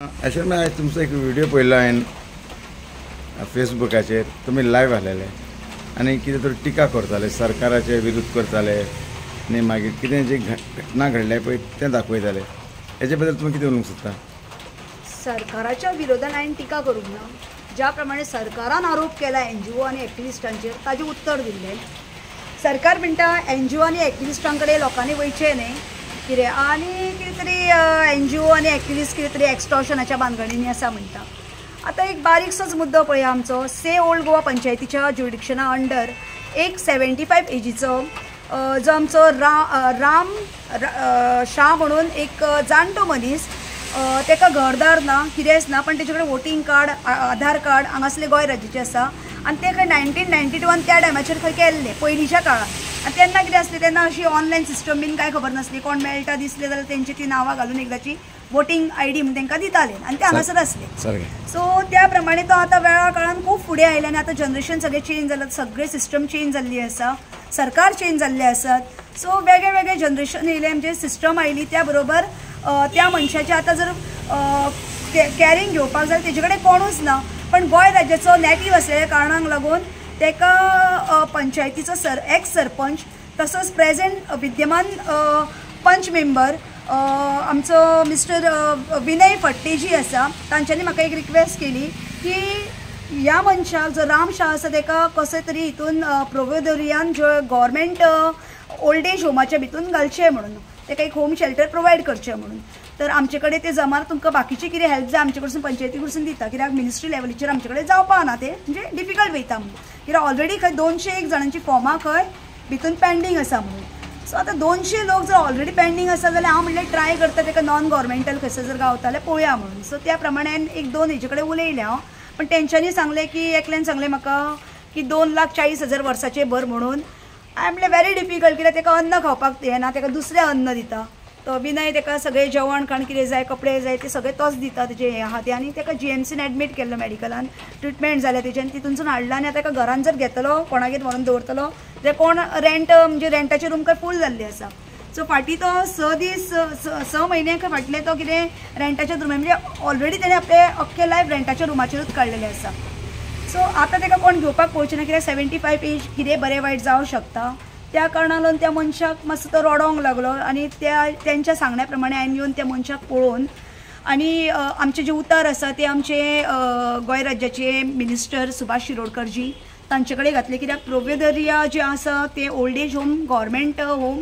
अशें मैं आज तुमचो एक व्हिडिओ पळयलो हांवें फेसबुकाचेर तुमी लायव्ह आसलेले आनी कितें तरी टिका करताले सरकाराचे विरोध करताले आनी मागीर कितें जी घटना घडल्या पळय तें दाखयताले हेचे बद्दल तुमी कितें उलोवंक सोदता? सरकाराच्या विरोधात हांवें टिका करूंक ना. ज्या प्रमाणे सरकारान आरोप केला NGO आनी एक्टिविस्टांचेर ताजें उत्तर दिल्लें. सरकार म्हणटा NGO आनी एक्टिविस्टां कडेन लोकांनी वयचें न्ही कितें आनी कितें तरी NGO आनी एक्टिविस्ट कितें तरी एक्सटॉर्शनाच्या बांदगडींनी आसा म्हणटा. आतां एक बारीकसोच मुद्दो पळया आमचो से ओल्ड गोवा पंचायतीच्या ज्युडिक्शना अंडर एक 75 एजीचो जो आमचो राम शाह म्हणून एक जाणटो मनीस तेका घरदार ना कितेंच ना पण तेजे कडेन वोटींग कार्ड आधार कार्ड हांगासले गोंय राज्याचें आसा आनी ते खंय 1992 त्या टायमाचेर खंय केल्ले पयलींच्या काळात आनी तेन्ना कितें आसलें तेन्ना अशी ऑनलायन सिस्टम बीन कांय खबर नासली कोण मेळटा दिसले जाल्यार तेंची ती नांवां घालून एकदाची वोटींग ID म्हणून तांकां दिताले आनी ते हांगासर असले. सो त्या प्रमाणे तो आतां वेळा काळान खूब फुडें आयले आनी आतां जनरेशन सगळें चेंज जालां सगळे सिस्टम चेंज जाल्ली आसा सरकार चेंज जाल्ले आसात. सो वेगळे वेगळे जनरेशन येयले म्हणजे सिस्टम आयली त्या बरोबर त्या मनशाचे आतां जर कॅरिंग घेवपाक जाय तेजे कडेन कोणूच ना पण गोंय राज्याचो नेटीव आसलेल्या कारणाक लागून तेका पंचायतीचो एक्स सरपंच तसोच प्रेझेंट विद्यमान पंच मेंबर आमचो मिस्टर विनय फट्टे जी आसा तांच्यांनी म्हाका एक रिक्वेस्ट केली की ह्या मनशाक जो राम शाह आसा तेका कशें तरी हितून प्रोव्हिडोरियान जो गव्हर्मेंट ओल्ड एज होमाच्या भितून घालचें म्हणून तेका एक होम शेल्टर प्रोवायड करचें म्हणून. तर आमचे कडेन ते जमार तुमकां बाकीची कितें हेल्प जाय आमचे कडसून पंचायती कडसून दिता कित्याक मिनिस्ट्री लेवलीचेर आमचे कडेन जावपा ना ते म्हणजे डिफिकल्ट वयता म्हणून कित्याक ऑलरेडी खंय 201 जाणांची फॉर्मां खंय भितून पेंडींग आसा म्हणून. सो आतां 200 लोक जर ऑलरेडी पेंडींग आसा जाल्यार हांव म्हणलें ट्राय करता तेका नॉन गव्हर्मेंटल खंयसर जर गावता जाल्यार पळोवया म्हणून. सो त्या प्रमाणे हांवें 1-2 हेजे कडेन उलयलें हांव पण तेंच्यांनी सांगलें की एकल्यान सांगलें म्हाका की 2,40,000 वर्साचे भर म्हणून. हांवें म्हणलें व्हेरी डिफिकल्ट कित्याक तेका अन्न खावपाक येना तेका दुसरें अन्न दिता तो विनय तेका सगळें जेवण खाण कितें जाय कपडे जाय ते सगळे तोच दिता तेजे हें आहा तें आनी तेका GMCन एडमीट केल्लो मेडिकलान ट्रिटमेंट जालें तेजें आनी तितूनसून हाडला आनी आतां तेका घरान जर घेतलो कोणागेर व्हरून दवरतलो जाल्यार कोण रेंट म्हणजे रेंटाचे रूम खंय फूल जाल्ली आसा. सो फाटीं तो 6 म्हयने फाटले तो कितें रेंटाच्या रुमान म्हणजे ऑलरेडी तेणें आपले अख्खे लायफ रेंटाच्या रुमाचेरूच काडलेलें आसा. सो आतां तेका कोण घेवपाक पळोवचें ना कित्याक 75 एज कितें बरें वायट जावं शकता त्या कारणान लागून त्या मनशाक मातसो तो रडोंक लागलो आनी तेंच्या सांगण्या प्रमाणे हांवें येवन त्या मनशाक पळोवन आनी आमचे जे उतार आसा ते आमचे गोंय राज्याचे मिनिस्टर सुभाष शिरोडकर जी तांचे कडेन घातले कित्याक प्रोव्हिडोरिया जे आसा ते old age home government home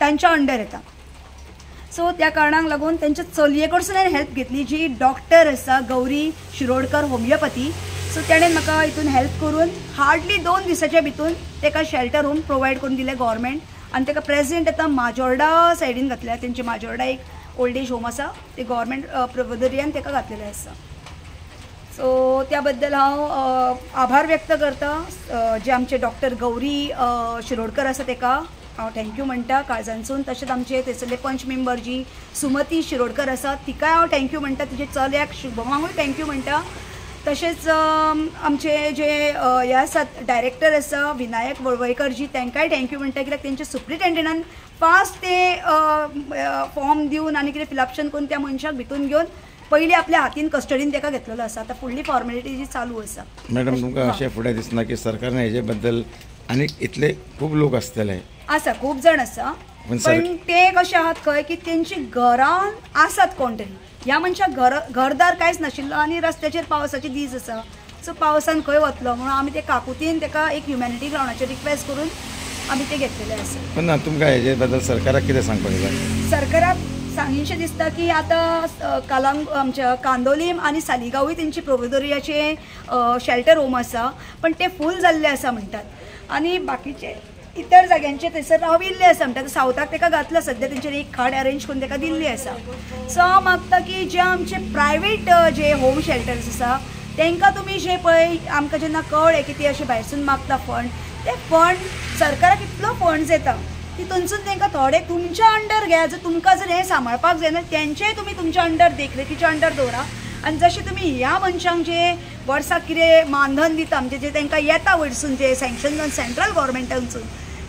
तांच्या अंडर येता. सो त्या कारणाक लागून तेंच्या चलये कडसून हांवें हेल्प घेतली जी डॉक्टर आसा गौरी शिरोडकर होमिओपॅथी. सो तेणें म्हाका हितून हेल्प करून हार्डली 2 दिसाच्या भितून तेका शेल्टर होम प्रोवायड करून दिलें गव्हर्मेंट आनी तेका प्रेझेंट आतां माजोर्डा सायडीन घातल्या तेंचे माजोर्डा एक ओल्ड एज होम आसा ते गव्हर्मेंट प्रोव्हिडोरियान तेका घातलेलें आसा. सो त्या बद्दल हांव आभार व्यक्त करता जे आमचे डॉक्टर गौरी शिरोडकर आसा तेका हांव थँक्यू म्हणटा काळजांसून. तशेंच आमचे थंयसरले पंच मेंबर जी सुमती शिरोडकर आसा तिकाय हांव थँक्यू म्हणटा तिचे चलयाक शुभमांकूय थँक्यू म्हणटा. तशेंच आमचे जे हे आसात डायरेक्टर आसा विनायक वळवयकर जी तांकांय थँक्यू म्हणटा कित्याक तेंच्या सुप्रिटेंडंटान फास्ट ते फॉर्म दिवन आनी कितें फिलअप्शन करून त्या मनशाक भितून घेवन पयलीं आपल्या हातीन कस्टडीन तेका घेतलेलो आसा. आतां फुडली फॉर्मेलिटी जी चालू आसा. मॅडम तुमकां अशें फुडें दिसना की सरकारान हेजे बद्दल आनीक इतले खूब लोक आसतले? आसा खूब जाण आसा पण ते कशें आहात खंय की तेंची घरान आसात कोण तरी ह्या मनशाक घरदार कांयच नाशिल्लो आनी रस्त्याचेर पावसाचे दीस आसा. सो पावसान खंय वतलो म्हणून आमी ते काकुतीन तेका एक ह्युमॅनिटी ग्रावंडाचेर रिक्वेस्ट करून आमी ते घेतलेले आसा. पण ना तुमकां हेजे बद्दल सरकाराक कितें सांगपाक जाय? सरकाराक सांगीशें दिसता की आतां आमच्या कांदोलीम आनी सालिगांवूय तेंची प्रोव्हिडोरियाचे शेल्टर होम आसा पण ते फूल जाल्ले आसा म्हणटात आनी बाकीचे इतर जाग्यांचे थंयसर राविल्ले आसा म्हणटा सावथाक तेका घातला सद्या तेंचेर एक खाट अरेंज करून तेका दिल्ली आसा. सो हांव मागता की जे आमचे प्रायवेट जे होम शेल्टर्स आसा तांकां तुमी जे पळय आमकां जेन्ना कळ्ळें की ती अशें भायरसून मागता फंड ते फंड सरकाराक इतलो फंड्स येता तितूनसून तांकां थोडे तुमच्या अंडर घ्या जर तुमकां जर हें सांबाळपाक जायना तेंचेय तुमी तुमच्या अंडर देखरेखीच्या अंडर दवरा आनी जशें तुमी ह्या मनशांक जे वर्साक कितें मानधन दिता म्हणजे जे तांकां येता वयरसून जे सँक्शन जावन सेंट्रल गव्हर्मेंटानसून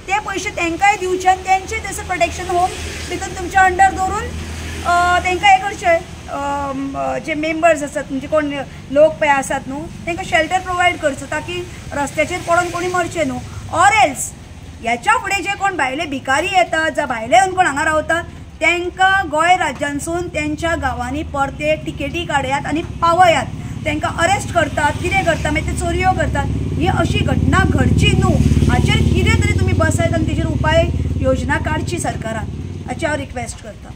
ते पयशे तांकांय दिवचे आनी तेंचे थंयसर प्रोटेक्शन होम भितून तुमच्या अंडर दवरून तांकां हें करचें जे मेंबर्स आसात म्हणजे कोण लोक पळय आसात न्हू तांकां शेल्टर प्रोवायड करचो ताकी रस्त्याचेर पडून कोणी मरचे न्हू ऑर एल्स ह्याच्या फुडें जे कोण भायले भिकारी येतात जावं भायले येवन कोण हांगा रावतात तांकां गोंय राज्यांसून तेंच्या गांवांनी परते टिकेटी काडयात आनी पावयात तांकां अरेस्ट करतात कितें करतात मागीर ते चोरयो करतात ही अशी घटना घडची न्हू हाचेर कितें तरी तुमी बसयत आनी तेजेर उपाय योजना काडची सरकारान हाची हांव रिक्वेस्ट करता.